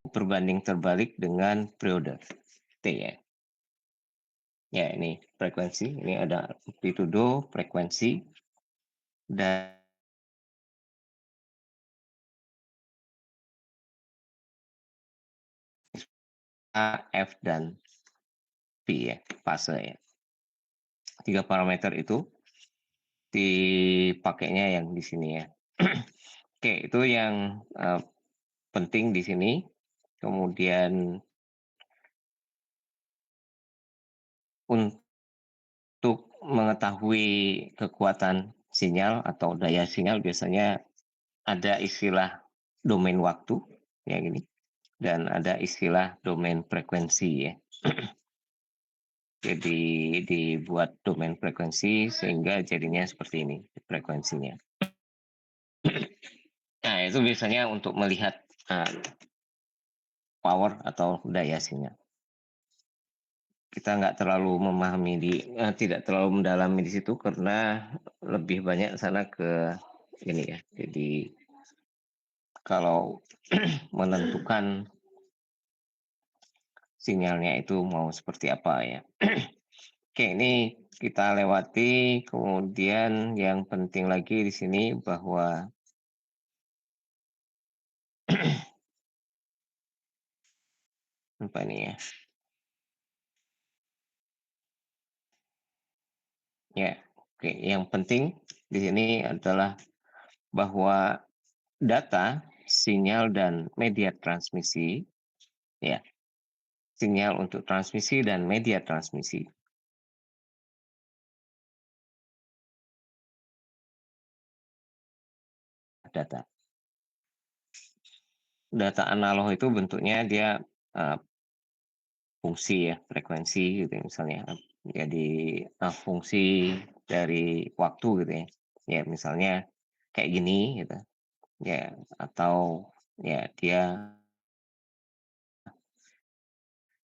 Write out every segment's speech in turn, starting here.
berbanding terbalik dengan periode T ya. Ya, ini frekuensi, ini ada amplitudo, frekuensi, dan A, F, dan P ya, fase ya. 3 parameter itu dipakainya yang di sini ya. Oke, itu yang penting di sini. Kemudian untuk mengetahui kekuatan sinyal atau daya sinyal biasanya ada istilah domain waktu ya gini, dan ada istilah domain frekuensi ya. Jadi dibuat domain frekuensi sehingga jadinya seperti ini frekuensinya. Nah, itu biasanya untuk melihat power atau daya sinyal. Kita nggak terlalu memahami tidak terlalu mendalami di situ karena lebih banyak sana ke ini ya. Jadi kalau menentukan sinyalnya itu mau seperti apa ya. Oke, ini kita lewati. Kemudian yang penting lagi di sini bahwa apa ini ya? Ya, oke. Yang penting di sini adalah bahwa data, sinyal, dan media transmisi, ya, sinyal untuk transmisi dan media transmisi, data. Data analog itu bentuknya dia fungsi ya, frekuensi gitu ya, misalnya. Jadi fungsi dari waktu gitu ya. Ya, misalnya kayak gini gitu. Ya, atau ya dia.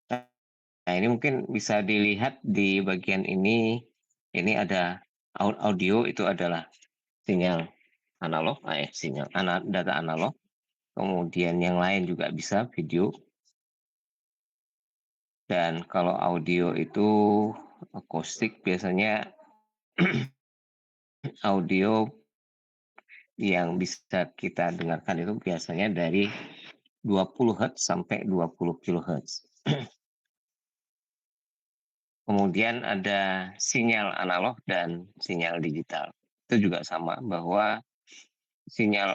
Nah, ini mungkin bisa dilihat di bagian ini. Ini ada audio, itu adalah sinyal analog, sinyal data analog. Kemudian yang lain juga bisa video. Dan kalau audio itu akustik biasanya audio yang bisa kita dengarkan itu biasanya dari 20 Hz sampai 20 kHz. Kemudian ada sinyal analog dan sinyal digital. Itu juga sama, bahwa sinyal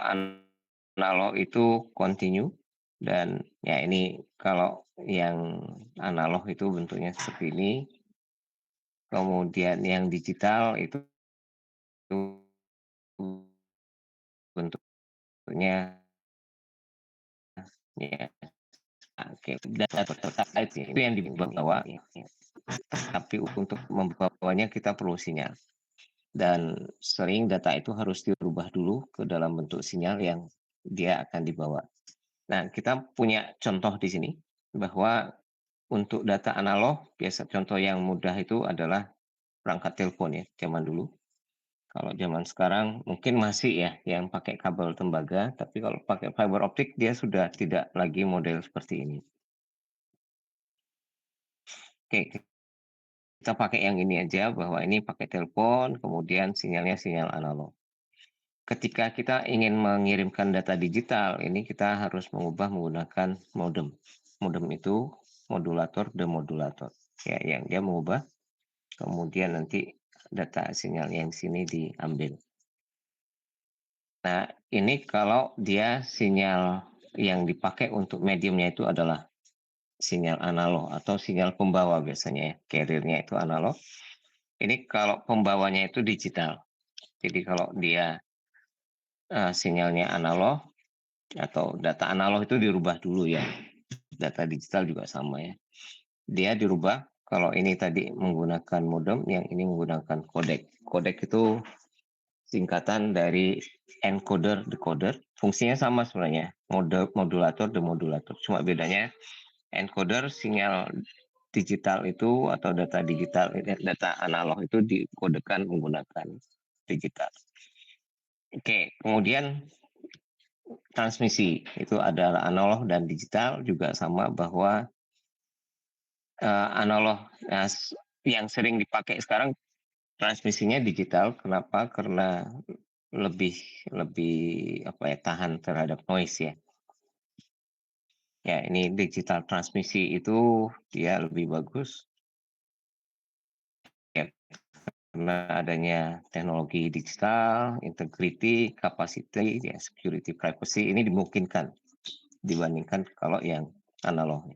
analog itu continue, dan ya ini kalau yang analog itu bentuknya seperti ini. Kemudian yang digital itu bentuknya ya, oke, data terkait ya, itu yang dibawa ya. Tapi untuk membawanya kita perlu sinyal. Dan sering data itu harus dirubah dulu ke dalam bentuk sinyal yang dia akan dibawa. Nah, kita punya contoh di sini bahwa untuk data analog, biasa contoh yang mudah itu adalah perangkat telepon ya, zaman dulu. Kalau zaman sekarang mungkin masih ya yang pakai kabel tembaga, tapi kalau pakai fiber optik dia sudah tidak lagi model seperti ini. Oke, kita pakai yang ini aja, bahwa ini pakai telepon, kemudian sinyalnya sinyal analog. Ketika kita ingin mengirimkan data digital, ini kita harus menggunakan modem. Modem itu modulator demodulator. Ya, yang dia mengubah, kemudian nanti data sinyal yang sini diambil. Nah, ini kalau dia sinyal yang dipakai untuk mediumnya itu adalah sinyal analog atau sinyal pembawa biasanya ya. Carrier-nya itu analog. Ini kalau pembawanya itu digital. Jadi kalau dia sinyalnya analog atau data analog itu dirubah dulu ya. Data digital juga sama ya. Dia dirubah, kalau ini tadi menggunakan modem, yang ini menggunakan codec. Codec itu singkatan dari encoder decoder. Fungsinya sama sebenarnya, modulator demodulator. Cuma bedanya encoder sinyal digital itu atau data digital, data analog itu dikodekan menggunakan digital. Oke, kemudian transmisi, itu adalah analog dan digital juga sama bahwa analog yang sering dipakai sekarang transmisinya digital. Kenapa? Karena lebih lebih tahan terhadap noise ya. Ya, ini digital transmisi itu dia lebih bagus ya, karena adanya teknologi digital, integrity, capacity, ya, security, privacy ini dimungkinkan dibandingkan kalau yang analog.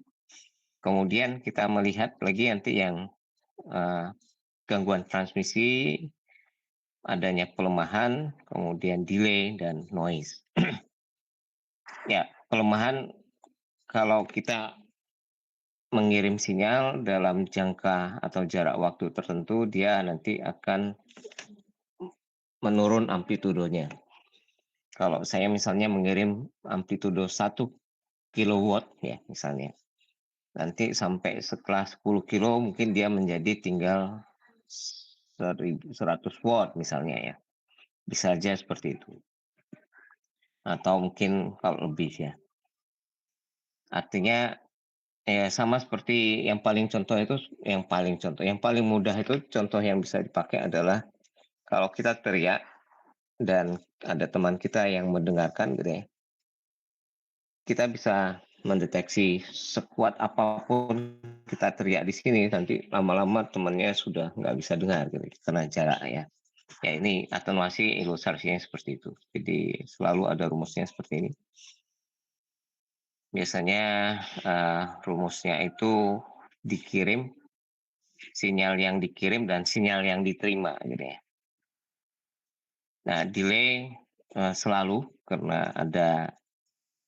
Kemudian kita melihat lagi nanti yang gangguan transmisi, adanya pelemahan, kemudian delay dan noise. Ya, pelemahan kalau kita mengirim sinyal dalam jangka atau jarak waktu tertentu, dia nanti akan menurun amplitudonya. Kalau saya misalnya mengirim amplitudo 1 kilowatt ya misalnya, nanti sampai setelah 10 kilo mungkin dia menjadi tinggal 100 watt misalnya ya. Bisa aja seperti itu. Atau mungkin kalau lebih ya. Artinya ya sama seperti yang paling mudah itu contoh yang bisa dipakai adalah kalau kita teriak dan ada teman kita yang mendengarkan gitu ya. Kita bisa mendeteksi sekuat apapun kita teriak di sini, nanti lama-lama temannya sudah nggak bisa dengar gitu, karena jarak ya. Ya ini atenuasi ilustrasinya seperti itu. Jadi selalu ada rumusnya seperti ini. Biasanya rumusnya itu dikirim, sinyal yang dikirim dan sinyal yang diterima gitu ya. Nah, delay selalu karena ada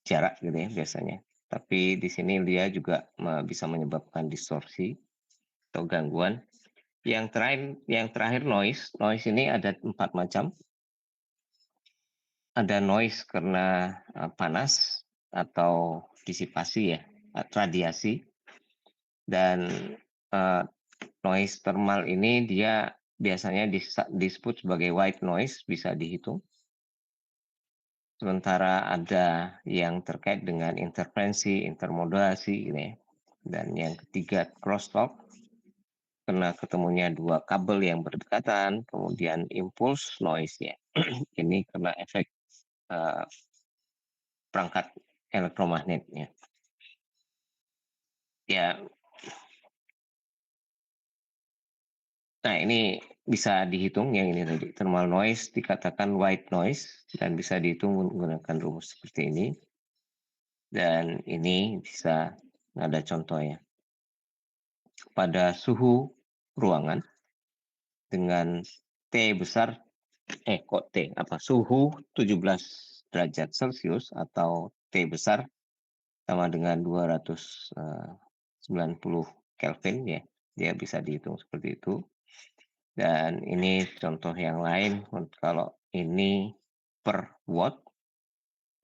jarak gitu ya biasanya. Tapi di sini dia juga bisa menyebabkan distorsi atau gangguan. Yang terakhir noise. Noise ini ada 4 macam. Ada noise karena panas atau disipasi ya, radiasi. Dan noise thermal ini dia biasanya disebut sebagai white noise, bisa dihitung. Sementara ada yang terkait dengan interferensi, intermodulasi gitu ya. Dan yang ketiga crosstalk, karena ketemunya dua kabel yang berdekatan, kemudian impulse noise ya. Ini karena efek perangkat elektromagnetnya. Ya, nah ini bisa dihitung yang ini tadi. Thermal noise dikatakan white noise dan bisa dihitung menggunakan rumus seperti ini. Dan ini bisa ada contohnya. Pada suhu ruangan dengan T besar, suhu 17 derajat Celcius atau T besar sama dengan 290 Kelvin ya, dia bisa dihitung seperti itu. Dan ini contoh yang lain, kalau ini per watt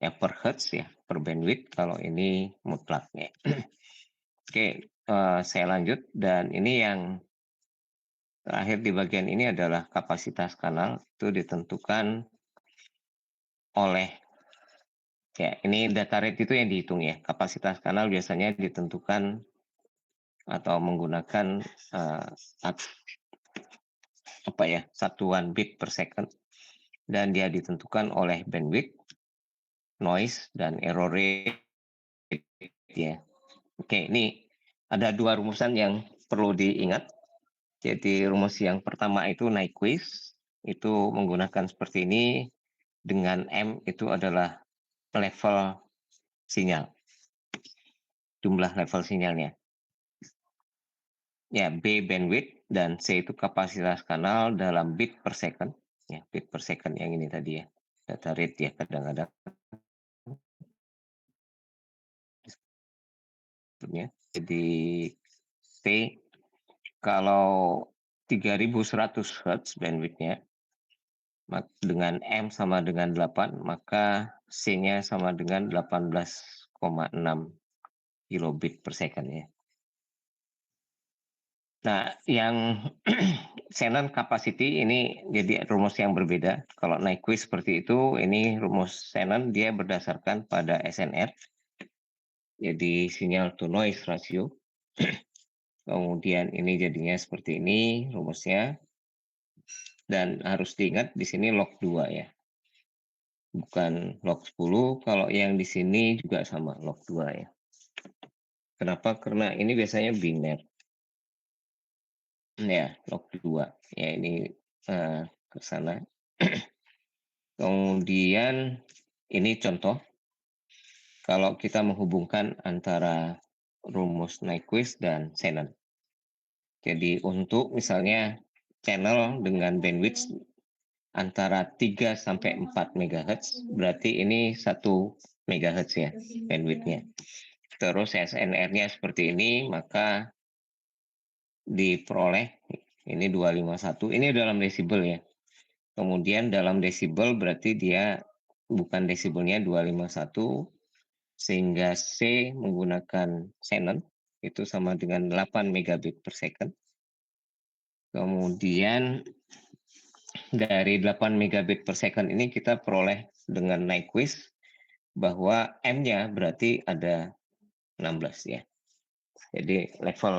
ya, per hertz ya, per bandwidth, kalau ini mutlak ya. Oke, saya lanjut, dan ini yang terakhir di bagian ini adalah kapasitas kanal, itu ditentukan oleh ya, ini data rate itu yang dihitung ya. Kapasitas kanal biasanya ditentukan atau menggunakan satuan bit per second, dan dia ditentukan oleh bandwidth, noise, dan error rate ya. Oke, ini ada dua rumusan yang perlu diingat. Jadi rumus yang pertama itu Nyquist, itu menggunakan seperti ini, dengan M itu adalah level sinyal, jumlah level sinyalnya. Ya, B bandwidth dan C itu kapasitas kanal dalam bit per second. Ya, bit per second yang ini tadi ya. Data rate ya kadang-kadang. Jadi C kalau 3100 Hz bandwidthnya dengan M sama dengan 8, maka C-nya sama dengan 18,6 kilobit per second ya. Nah, yang Shannon capacity ini jadi rumus yang berbeda. Kalau Nyquist seperti itu, ini rumus Shannon dia berdasarkan pada SNR, jadi sinyal to noise ratio. Kemudian ini jadinya seperti ini rumusnya. Dan harus diingat di sini log 2 ya. Bukan log 10, kalau yang di sini juga sama log 2 ya. Kenapa? Karena ini biasanya biner. Ya, log 2. Ya, ini ke sana. Kemudian ini contoh. Kalau kita menghubungkan antara rumus Nyquist dan Shannon. Jadi untuk misalnya channel dengan bandwidth antara 3 sampai 4 MHz, berarti ini 1 MHz ya bandwidthnya. Terus SNR-nya seperti ini, maka diperoleh ini 251. Ini dalam desibel ya. Kemudian dalam desibel berarti dia bukan desibelnya 251, sehingga C menggunakan Shannon itu sama dengan 8 megabit per second. Kemudian dari 8 megabit per second ini kita peroleh dengan Nyquist bahwa M-nya berarti ada 16 ya. Jadi level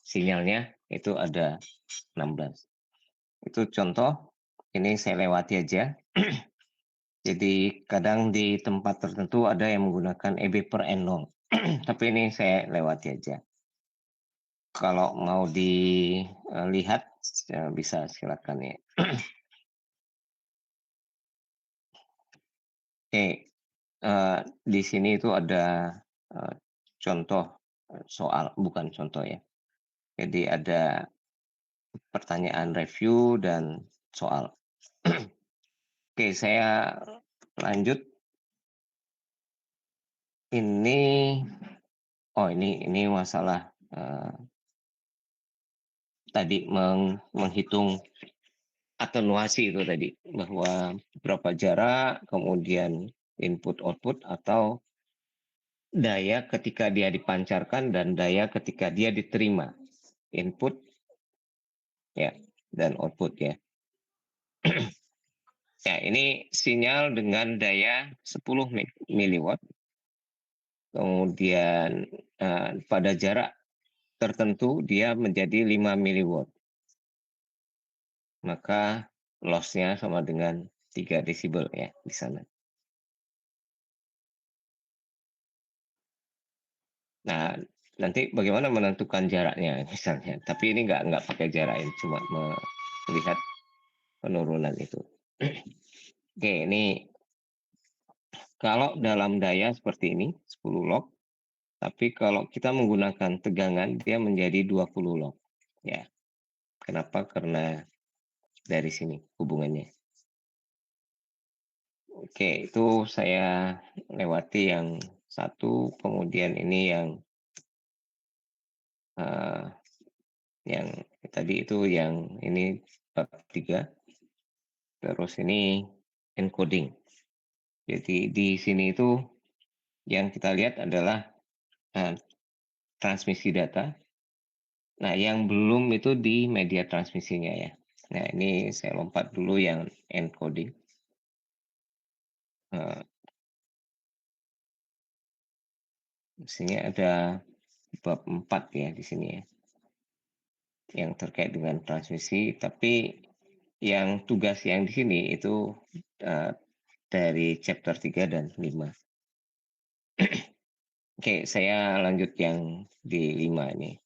sinyalnya itu ada 16. Itu contoh, ini saya lewati aja. Jadi kadang di tempat tertentu ada yang menggunakan EB per N0. Tapi ini saya lewati aja. Kalau mau dilihat bisa silakan ya. Oke, di sini itu ada contoh soal, bukan contoh ya. Jadi ada pertanyaan review dan soal. Oke, saya lanjut. Ini masalah tadi menghitung atenuasi itu tadi, bahwa berapa jarak, kemudian input output atau daya ketika dia dipancarkan dan daya ketika dia diterima, input ya dan output ya. Ya, ini sinyal dengan daya 10 miliwatt. Kemudian pada jarak tertentu dia menjadi 5 miliwatt. Maka loss-nya sama dengan 3 desibel ya di sana. Nah, nanti bagaimana menentukan jaraknya misalnya. Tapi ini nggak pakai jarak, ini cuma melihat penurunan itu. Oke, ini kalau dalam daya seperti ini 10 log, tapi kalau kita menggunakan tegangan dia menjadi 20 log. Ya. Kenapa? Karena dari sini hubungannya. Oke, itu saya lewati yang satu, kemudian ini yang tadi itu yang ini bab 3. Terus ini encoding. Jadi di sini itu yang kita lihat adalah transmisi data. Nah, yang belum itu di media transmisinya ya. Nah, ini saya lompat dulu yang encoding. Di sini ada bab 4 ya di sini ya. Yang terkait dengan transmisi, tapi yang tugas yang di sini itu dari chapter 3 dan 5. Oke, saya lanjut yang di 5 ini.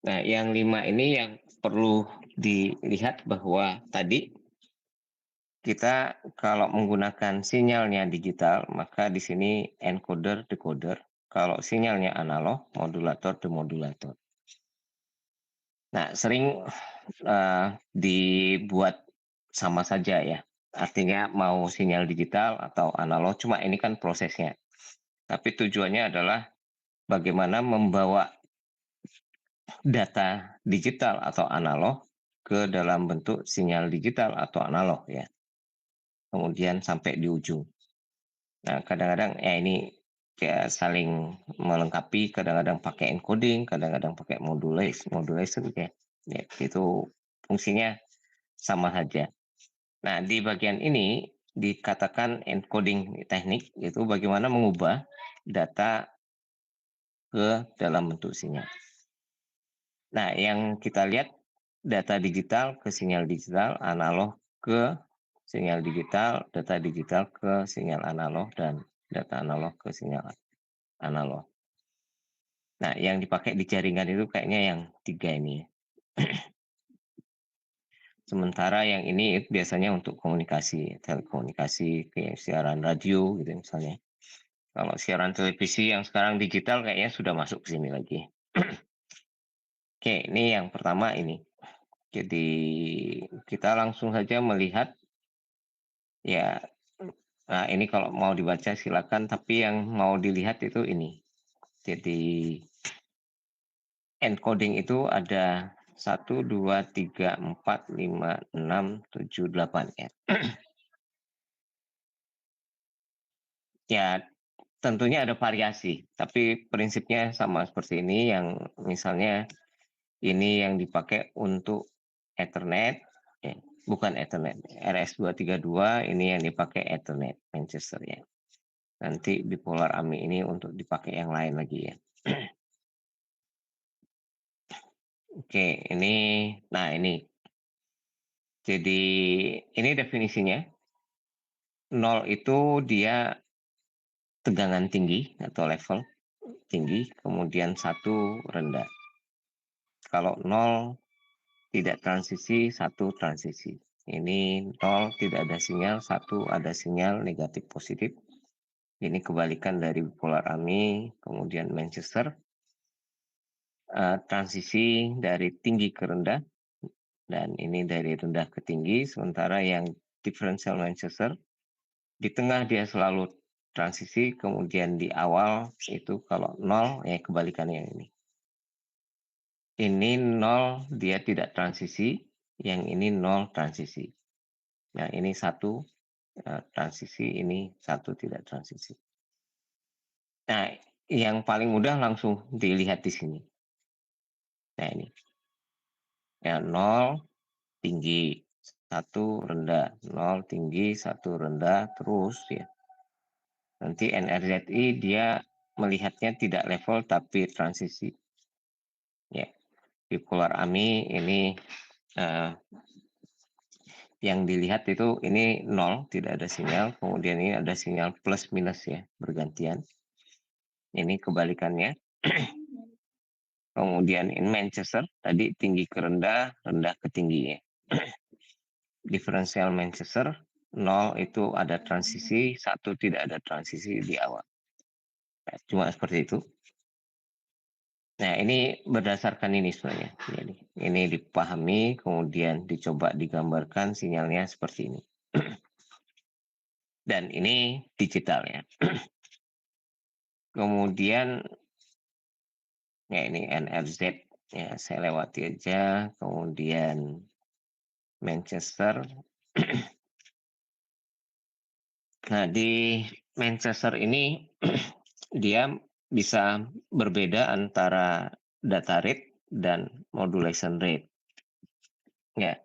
Nah, yang 5 ini yang perlu dilihat bahwa tadi kita kalau menggunakan sinyalnya digital, maka di sini encoder, decoder. Kalau sinyalnya analog, modulator, demodulator. Nah, sering dibuat sama saja ya. Artinya mau sinyal digital atau analog, cuma ini kan prosesnya. Tapi tujuannya adalah bagaimana membawa data digital atau analog ke dalam bentuk sinyal digital atau analog ya. Kemudian sampai di ujung. Nah, kadang-kadang ya ini kayak saling melengkapi, kadang-kadang pakai encoding, kadang-kadang pakai modulation ya. Ya, itu fungsinya sama saja. Nah, di bagian ini dikatakan encoding teknik, itu bagaimana mengubah data ke dalam bentuk sinyal. Nah, yang kita lihat data digital ke sinyal digital, analog ke sinyal digital, data digital ke sinyal analog, dan data analog ke sinyal analog. Nah, yang dipakai di jaringan itu kayaknya yang 3 ini. Sementara yang ini biasanya untuk komunikasi, telekomunikasi, kayak siaran radio gitu misalnya. Kalau siaran televisi yang sekarang digital kayaknya sudah masuk ke sini lagi. Oke, ini yang pertama ini. Jadi kita langsung saja melihat ya. Nah, ini kalau mau dibaca silakan, tapi yang mau dilihat itu ini. Jadi encoding itu ada 1, 2, 3, 4, 5, 6, 7, 8 ya. Ya, tentunya ada variasi, tapi prinsipnya sama seperti ini, yang misalnya ini yang dipakai untuk Ethernet, bukan Ethernet, RS232 ini yang dipakai Ethernet Manchester ya. Nanti bipolar AMI ini untuk dipakai yang lain lagi ya. Oke, nah ini. Jadi ini definisinya. 0 itu dia tegangan tinggi atau level tinggi, kemudian 1 rendah. Kalau 0 tidak transisi, 1 transisi. Ini 0 tidak ada sinyal, 1 ada sinyal negatif positif. Ini kebalikan dari bipolar AMI, kemudian Manchester. Transisi dari tinggi ke rendah, dan ini dari rendah ke tinggi, sementara yang differential Manchester di tengah dia selalu transisi, kemudian di awal itu kalau 0 ya kebalikannya ini. Ini 0 dia tidak transisi, yang ini 0 transisi. Nah, ini 1 transisi, ini 1 tidak transisi. Nah, yang paling mudah langsung dilihat di sini. Nah, ini. Ya, 0 tinggi, 1 rendah, 0 tinggi, 1 rendah, terus ya. Nanti NRZI dia melihatnya tidak level tapi transisi. Ya, bipolar AMI ini yang dilihat itu ini 0, tidak ada sinyal, kemudian ini ada sinyal plus minus ya, bergantian. Ini kebalikannya. Kemudian in Manchester tadi tinggi ke rendah, rendah ke tinggi ya. Diferensial Manchester 0 itu ada transisi, 1 tidak ada transisi di awal. Nah, cuma seperti itu. Nah, ini berdasarkan ini sebenarnya. Ini dipahami, kemudian dicoba digambarkan sinyalnya seperti ini. Dan ini digital ya. Kemudian ya ini NRZ ya, saya lewati aja. Kemudian Manchester. Nah, di Manchester ini dia bisa berbeda antara data rate dan modulation rate. Ya,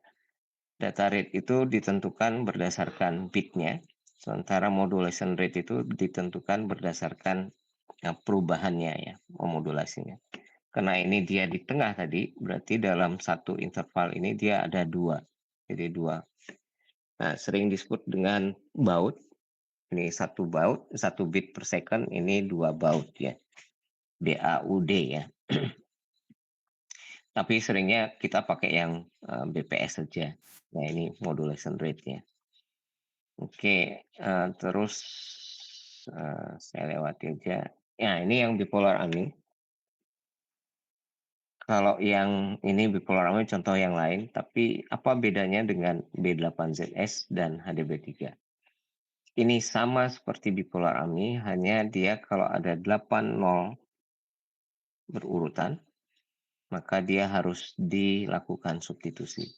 data rate itu ditentukan berdasarkan bitnya, sementara modulation rate itu ditentukan berdasarkan perubahannya ya, modulasinya. Karena ini dia di tengah tadi, berarti dalam satu interval ini dia ada 2. Jadi 2. Nah, sering disebut dengan baud. Ini 1 baud, 1 bit per second, ini 2 baud ya. BAUD ya. Tapi seringnya kita pakai yang BPS saja. Nah, ini modulation rate-nya. Oke, terus saya lewati aja. Ya, ini yang bipolar AMI. Kalau yang ini bipolar AMI contoh yang lain, tapi apa bedanya dengan B8ZS dan HDB3? Ini sama seperti bipolar AMI, hanya dia kalau ada 8 nol berurutan, maka dia harus dilakukan substitusi.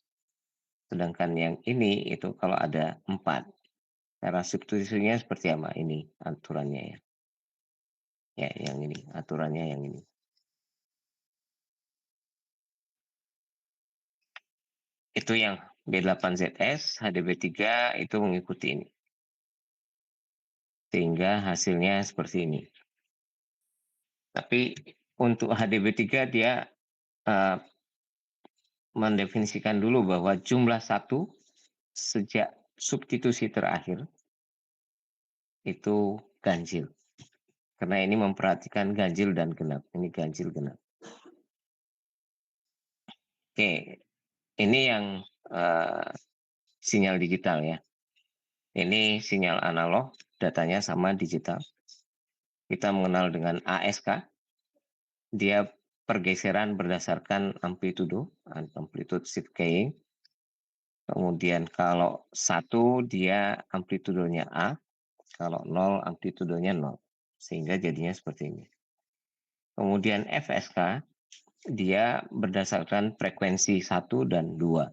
Sedangkan yang ini itu kalau ada 4. Cara substitusinya seperti apa? Ini aturannya ya. Ya, yang ini. Aturannya yang ini. Itu yang B8ZS, HDB3 itu mengikuti ini. Sehingga hasilnya seperti ini. Tapi untuk HDB3 dia mendefinisikan dulu bahwa jumlah 1 sejak substitusi terakhir itu ganjil. Karena ini memperhatikan ganjil dan genap. Ini ganjil genap. Oke, ini yang sinyal digital ya. Ini sinyal analog, datanya sama digital. Kita mengenal dengan ASK. Dia pergeseran berdasarkan amplitudo, amplitude shift keying. Kemudian kalau 1 dia amplitudonya A, kalau 0 amplitudonya 0. Sehingga jadinya seperti ini. Kemudian FSK dia berdasarkan frekuensi 1 dan 2.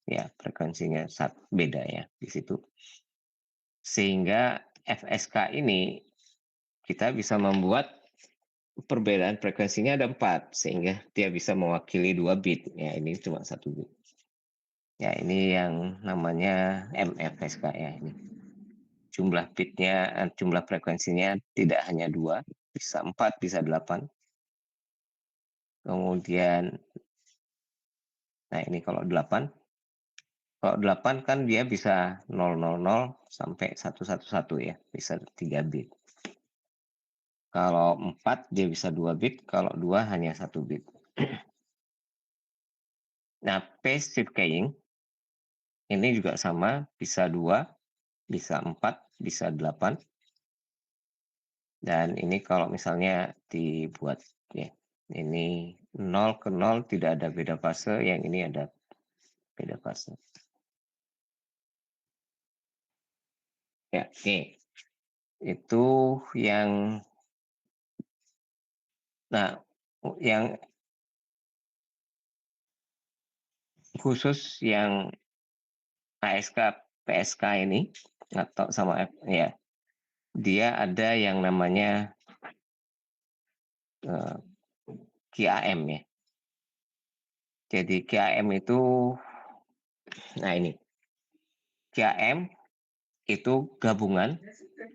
Ya, frekuensinya beda ya di situ. Sehingga FSK ini kita bisa membuat perbedaan frekuensinya ada 4, sehingga dia bisa mewakili 2 bit. Ya, ini cuma 1 bit. Ya, ini yang namanya MFSK ya ini. Jumlah bitnya, jumlah frekuensinya tidak hanya 2, bisa 4, bisa 8. Kemudian, nah ini kalau 8. Kalau 8 kan dia bisa 000 sampai 111 ya, bisa 3 bit. Kalau 4 dia bisa 2 bit, kalau 2 hanya 1 bit. Nah, phase shift keying ini juga sama, bisa 2, bisa 4, bisa 8. Dan ini kalau misalnya dibuat ya, ini 0 ke 0 tidak ada beda fase, yang ini ada beda fase. Ya, oke. Itu yang yang khusus yang ASK PSK ini atau sama ya, dia ada yang namanya QAM ya. Jadi QAM itu, nah ini QAM itu gabungan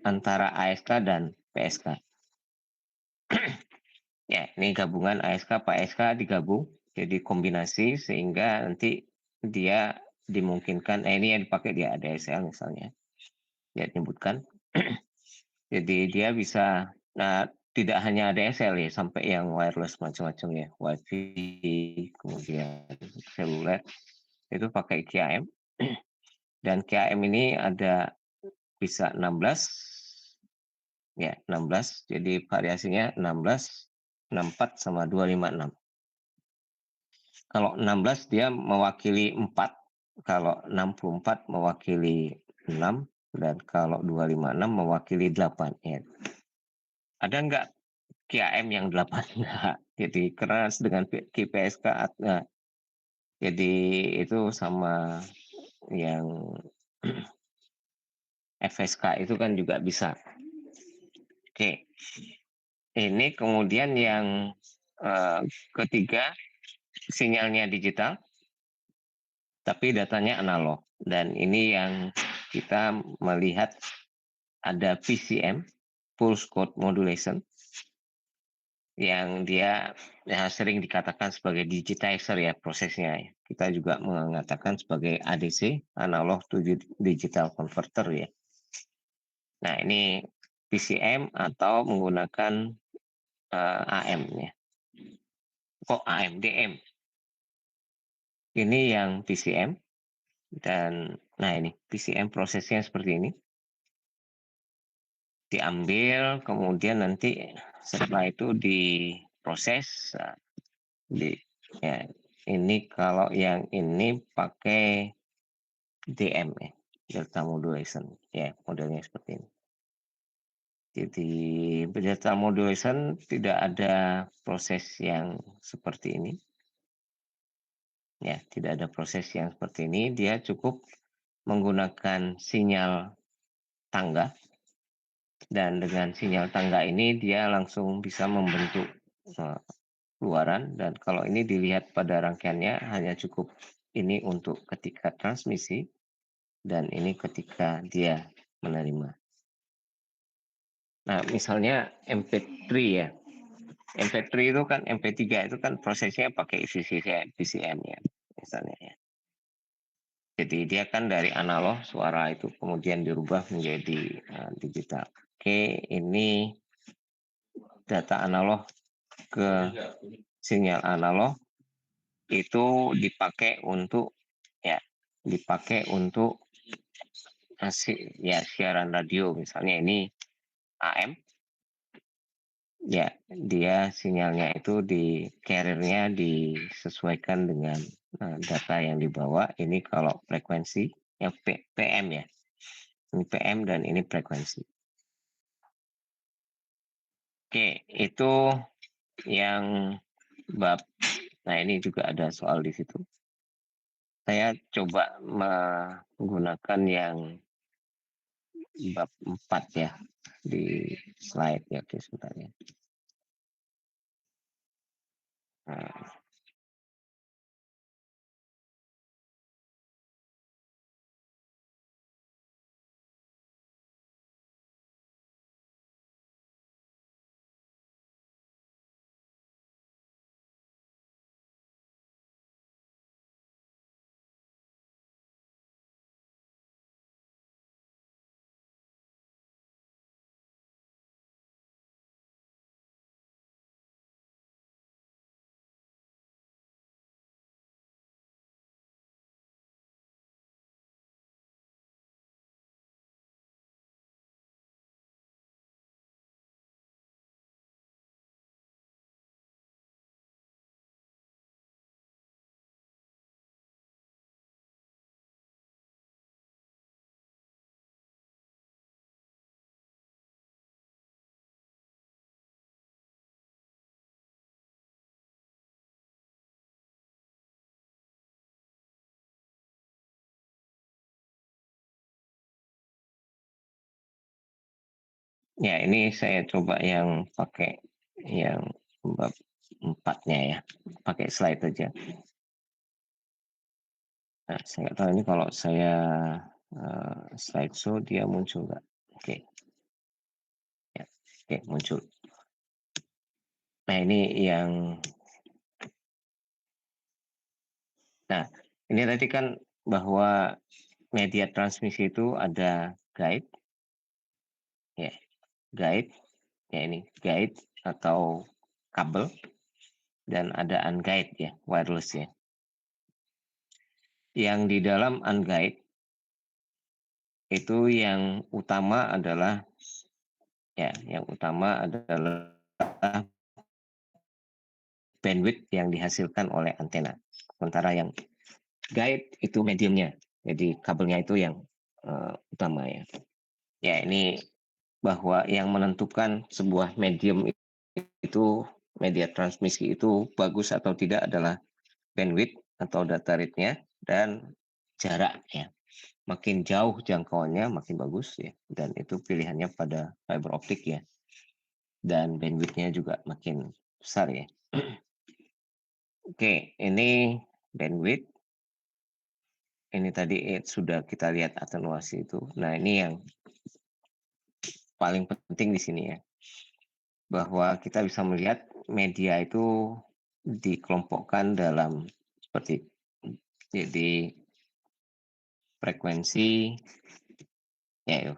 antara ASK dan PSK. Ya, ini gabungan ASK PSK digabung jadi kombinasi sehingga nanti dia dimungkinkan ini yang dipakai di ADSL misalnya. Dia menyebutkan. Jadi dia bisa tidak hanya ADSL ya, sampai yang wireless macam-macam ya, WiFi, kemudian seluler itu pakai QAM. Dan QAM ini ada bisa 16 ya, 16. Jadi variasinya 16, 64 sama 256. Kalau 16 dia mewakili 4, kalau 64 mewakili 6, dan kalau 256 mewakili 8 ya. Ada enggak QAM yang 8? Enggak. Jadi keras dengan QPSK. Nah, jadi itu sama yang FSK itu kan juga bisa. Oke. Ini kemudian yang ketiga, sinyalnya digital, tapi datanya analog. Dan ini yang kita melihat ada PCM, Pulse Code Modulation, yang dia sering dikatakan sebagai digitizer ya prosesnya. Kita juga mengatakan sebagai ADC, Analog to Digital Converter ya. Nah, ini PCM atau menggunakan AM ya. Kok AM, DM. Ini yang PCM, dan nah ini PCM prosesnya seperti ini. Diambil, kemudian nanti setelah itu diproses. Ya, ini kalau yang ini pakai DM ya, delta modulation ya, modelnya seperti ini. Jadi delta modulation tidak ada proses yang seperti ini. Ya, tidak ada proses yang seperti ini. Dia cukup menggunakan sinyal tangga, dan dengan sinyal tangga ini dia langsung bisa membentuk keluaran. Dan kalau ini dilihat pada rangkaiannya hanya cukup ini untuk ketika transmisi dan ini ketika dia menerima. Nah, misalnya MP3 ya. MP3 itu kan MP3 itu kan prosesnya pakai VCM ya, misalnya ya. Jadi dia kan dari analog suara itu kemudian dirubah menjadi digital. Oke, ini data analog ke sinyal analog itu dipakai untuk ya siaran radio, misalnya ini AM. Ya, dia sinyalnya itu di carrier-nya disesuaikan dengan data yang dibawa. Ini kalau frekuensi yang PM ya. Ini PM dan ini frekuensi. Oke, itu yang bab. Nah, ini juga ada soal di situ. Saya coba menggunakan yang bab 4 ya di slide ya, oke, sebentar ya. Nah, ya, ini saya coba yang pakai yang bab 4-nya ya. Pakai slide aja. Nah, saya nggak tahu ini kalau saya slideshow dia muncul nggak? Oke, ya, oke, muncul. Nah, ini tadi kan bahwa media transmisi itu ada guide, ya, guide, ya ini guide atau kabel, dan ada unguide ya, wireless ya. Yang di dalam unguide itu yang utama adalah bandwidth yang dihasilkan oleh antena. Sementara yang guide itu mediumnya. Jadi kabelnya itu yang utama ya. Ya, ini bahwa yang menentukan sebuah medium itu media transmisi itu bagus atau tidak adalah bandwidth atau data rate-nya dan jarak ya. Makin jauh jangkauannya makin bagus ya, dan itu pilihannya pada fiber optik ya. Dan bandwidth-nya juga makin besar ya. Oke, ini bandwidth. Ini tadi sudah kita lihat atenuasi itu. Nah, ini yang paling penting di sini ya. Bahwa kita bisa melihat media itu dikelompokkan dalam seperti jadi frekuensi ya.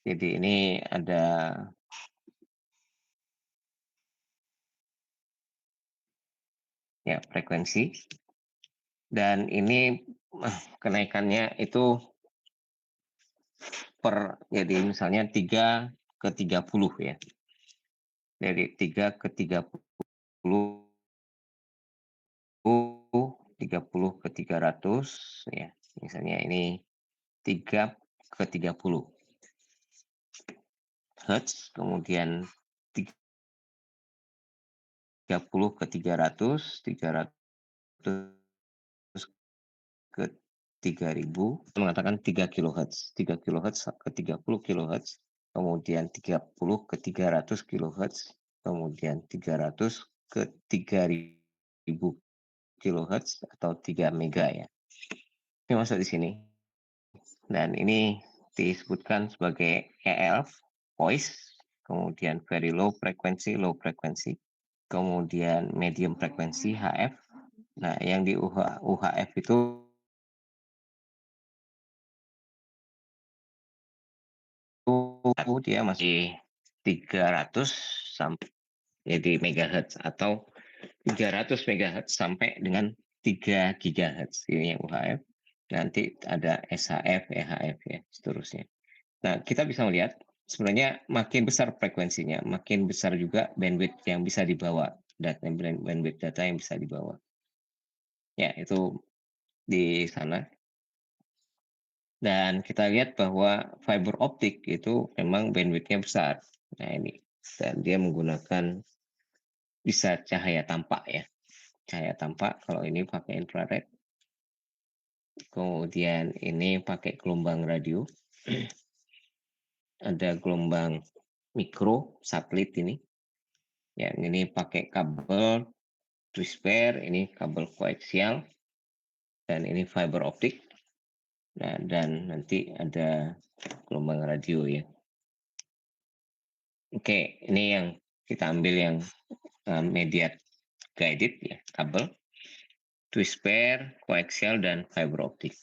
Jadi ini ada ya frekuensi, dan ini kenaikannya itu jadi misalnya 3 ke 30 ya. Dari 3 ke 30, 30 ke 300 ya. Misalnya ini 3 ke 30 Hertz, kemudian 30 ke 300, 300 ke 3000, mengatakan 3 kilohertz, 3 kilohertz ke 30 kilohertz, kemudian 30 ke 300 kilohertz, kemudian 300 ke 3000. kilohertz atau 3 mega ya. Ini masuk di sini. Dan ini disebutkan sebagai ELF, voice, kemudian very low frequency, kemudian medium frequency, HF. Nah, yang di UHF itu dia masih 300 sampai jadi megahertz atau 300 megahertz sampai dengan 3 gigahertz. Ini yang UHF. Nanti ada SHF, EHF ya, seterusnya. Nah, kita bisa melihat sebenarnya makin besar frekuensinya, makin besar juga bandwidth yang bisa dibawa, bandwidth data yang bisa dibawa. Ya, itu di sana. Dan kita lihat bahwa fiber optik itu memang bandwidth-nya besar. Nah, ini. Dan dia menggunakan bisa cahaya tampak ya. Cahaya tampak, kalau ini pakai infrared. Kemudian ini pakai gelombang radio. Ada gelombang mikro, satelit ini. Ya, ini pakai kabel twist pair, ini kabel koaksial, dan ini fiber optik. Nah, dan nanti ada gelombang radio ya. Oke, ini yang kita ambil yang media guided ya, kabel, twist pair, koaksial, dan fiber optik.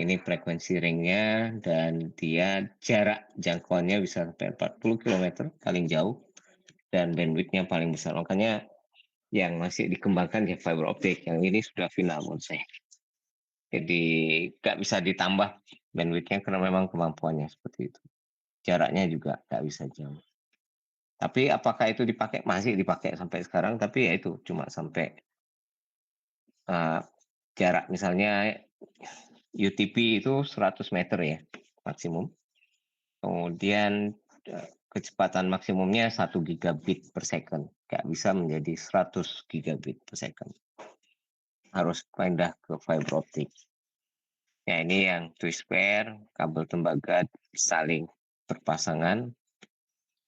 Ini frekuensi ringnya dan dia jarak jangkauannya bisa sampai 40 km paling jauh dan bandwidthnya paling besar. Makanya yang masih dikembangkan ya fiber optik, yang ini sudah final menurut saya. Jadi nggak bisa ditambah bandwidthnya karena memang kemampuannya seperti itu. Jaraknya juga nggak bisa jauh. Tapi apakah itu dipakai? Masih dipakai sampai sekarang, tapi ya itu cuma sampai jarak misalnya UTP itu 100 meter ya maksimum. Kemudian kecepatan maksimumnya 1 gigabit per second. Nggak bisa menjadi 100 gigabit per second. Harus pindah ke fiber optik. Ya, ini yang twist pair, kabel tembaga saling berpasangan.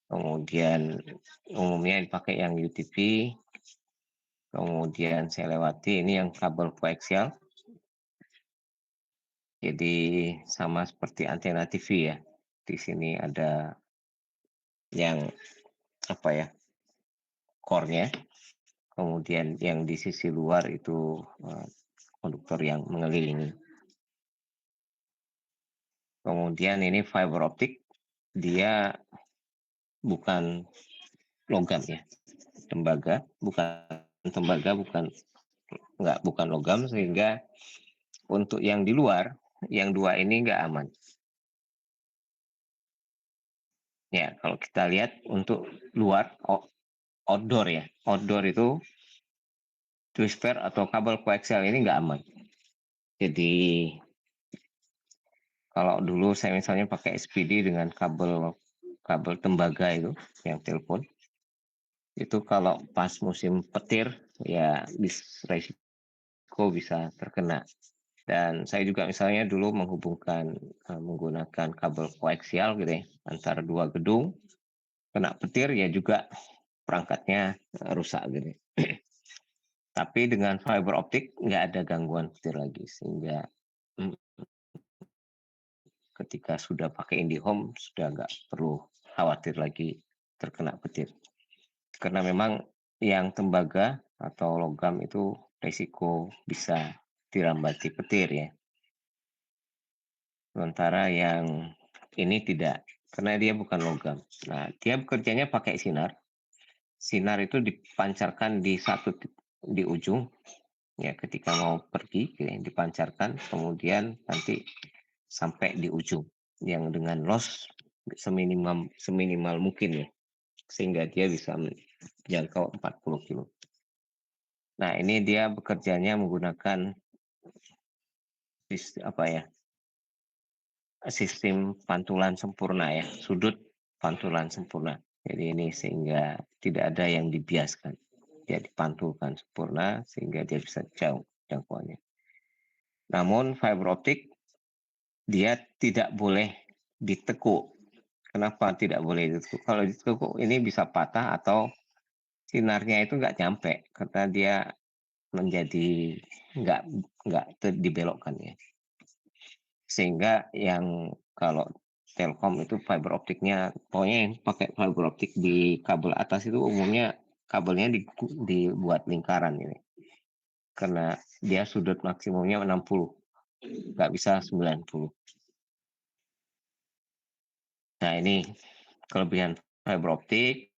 Kemudian umumnya dipakai yang UTP. Kemudian saya lewati ini yang kabel koaksial. Jadi sama seperti antena TV ya. Di sini ada yang apa ya, core-nya. Kemudian yang di sisi luar itu konduktor yang mengelilingi. Kemudian ini fiber optik, dia bukan logam ya, tembaga, bukan logam, sehingga untuk yang di luar, yang dua ini nggak aman. Ya, kalau kita lihat untuk luar, outdoor ya, outdoor itu twist pair atau kabel koaksial ini nggak aman. Jadi kalau dulu saya misalnya pakai SPD dengan kabel tembaga itu yang telepon, itu kalau pas musim petir ya risiko bisa terkena. Dan saya juga misalnya dulu menggunakan kabel koaksial gitu ya, antara dua gedung, kena petir ya juga perangkatnya rusak gitu. Tapi dengan fiber optik nggak ada gangguan petir lagi, sehingga ketika sudah pakai IndiHome sudah nggak perlu khawatir lagi terkena petir. Karena memang yang tembaga atau logam itu risiko bisa dirambati petir ya. Sementara yang ini tidak, karena dia bukan logam. Nah, dia bekerjanya pakai sinar. Sinar itu dipancarkan di ujung, ya ketika mau pergi, ya, dipancarkan, kemudian nanti sampai di ujung, yang dengan loss seminimal mungkin ya, sehingga dia bisa menjangkau 40 kilo. Nah, ini dia bekerjanya menggunakan sistem pantulan sempurna ya, sudut pantulan sempurna. Jadi ini sehingga tidak ada yang dibiaskan. Dia dipantulkan sempurna sehingga dia bisa jauh jangkauannya. Namun fiber optik dia tidak boleh ditekuk. Kenapa tidak boleh ditekuk? Kalau ditekuk ini bisa patah atau sinarnya itu nggak nyampe karena dia menjadi nggak nggak dibelokkan ya. Sehingga yang kalau Telkom itu fiber optiknya pokoknya yang pakai fiber optik di kabel atas itu umumnya kabelnya dibuat lingkaran ini. Karena dia sudut maksimumnya 60, nggak bisa 90. Nah ini kelebihan fiber optik,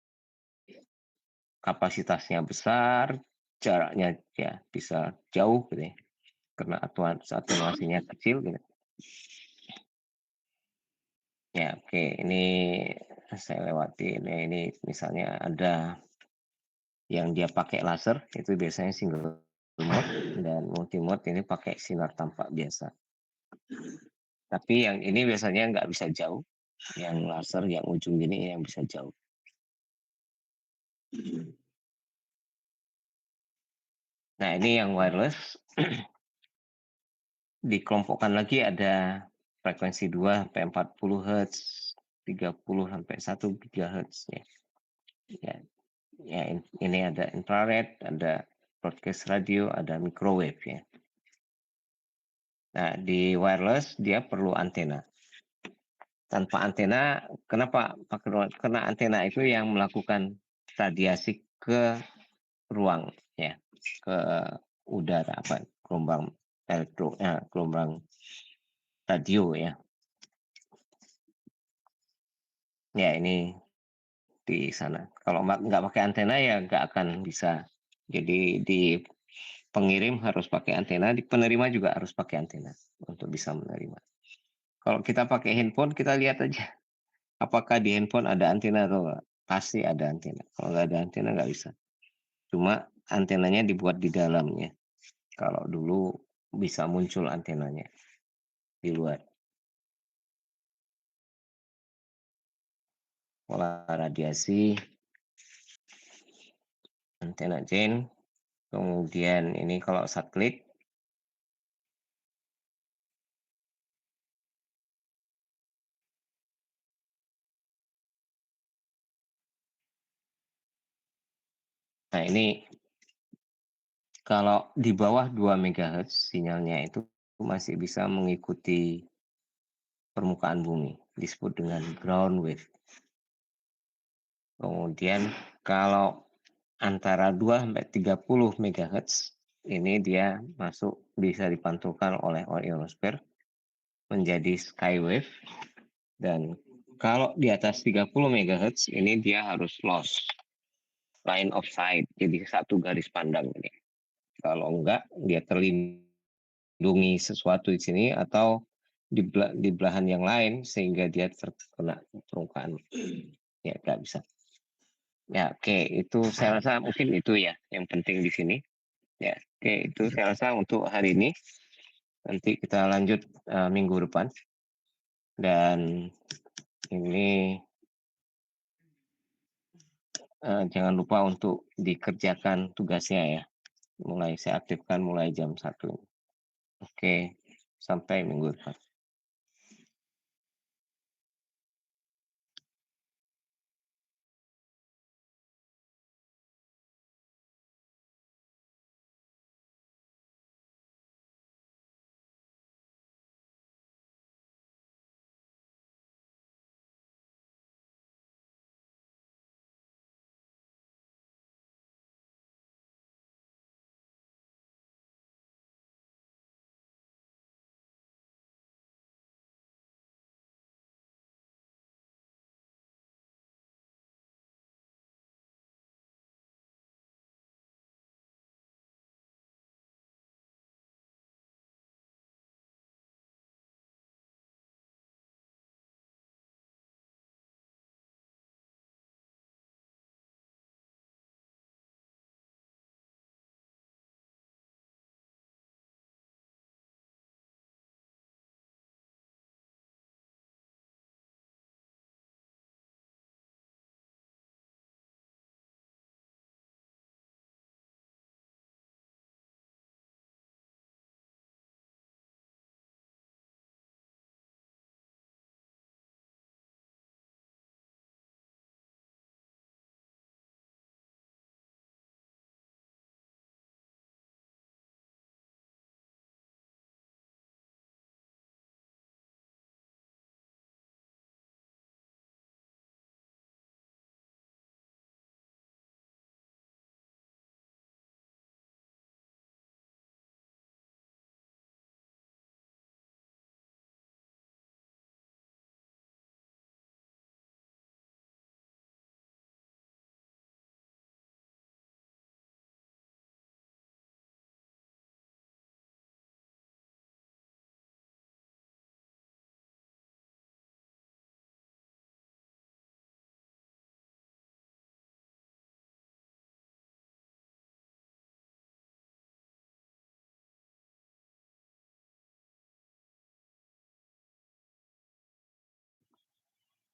kapasitasnya besar, jaraknya ya bisa jauh gitu ya, karena atenuasinya kecil gitu. Ya oke, ini saya lewati. Ini misalnya ada yang dia pakai laser, itu biasanya single mode, dan multi mode ini pakai sinar tampak biasa. Tapi yang ini biasanya nggak bisa jauh, yang laser yang ujung ini yang bisa jauh. Nah ini yang wireless, dikelompokkan lagi ada frekuensi 2 sampai 40 Hz, 30 sampai 1 GHz ya. Ya, ya ini ada infrared, ada broadcast radio, ada microwave ya. Nah, di wireless dia perlu antena. Tanpa antena, kenapa pakai? Karena antena itu yang melakukan radiasi ke ruang ya, ke udara apa gelombang gelombang radio ya. Ya ini di sana. Kalau nggak pakai antena ya nggak akan bisa. Jadi di pengirim harus pakai antena, di penerima juga harus pakai antena untuk bisa menerima. Kalau kita pakai handphone, kita lihat aja apakah di handphone ada antena atau enggak. Pasti ada antena. Kalau nggak ada antena nggak bisa. Cuma antenanya dibuat di dalamnya. Kalau dulu bisa muncul antenanya di luar. Pola radiasi, antena chain, kemudian ini kalau satelit, nah ini kalau di bawah 2 MHz sinyalnya itu masih bisa mengikuti permukaan bumi, disebut dengan ground wave. Kemudian kalau antara 2 sampai 30 MHz ini dia masuk bisa dipantulkan oleh ionosfer menjadi skywave, dan kalau di atas 30 MHz ini dia harus lost line of sight, jadi satu garis pandang ini. Kalau enggak dia terlindungi sesuatu di sini atau di belahan yang lain sehingga dia terkena permukaan. Ya nggak bisa. Ya oke, itu saya rasa mungkin itu ya yang penting di sini. Ya oke, itu saya rasa untuk hari ini. Nanti kita lanjut minggu depan. Dan ini jangan lupa untuk dikerjakan tugasnya ya. Mulai saya aktifkan mulai jam 1. Oke, sampai minggu depan.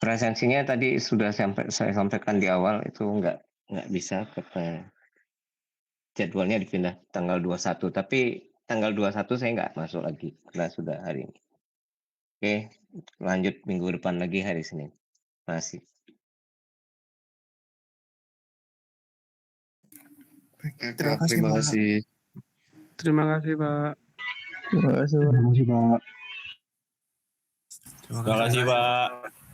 Presensinya tadi sudah saya sampaikan di awal itu nggak bisa jadwalnya dipindah tanggal 21, tapi tanggal 21 saya nggak masuk lagi karena sudah hari ini. Oke, lanjut minggu depan lagi hari Senin. Masih. Terima kasih, Terima Pak. kasih. Terima kasih, Pak. Terima kasih, Pak. Terima Terima kasih, Pak.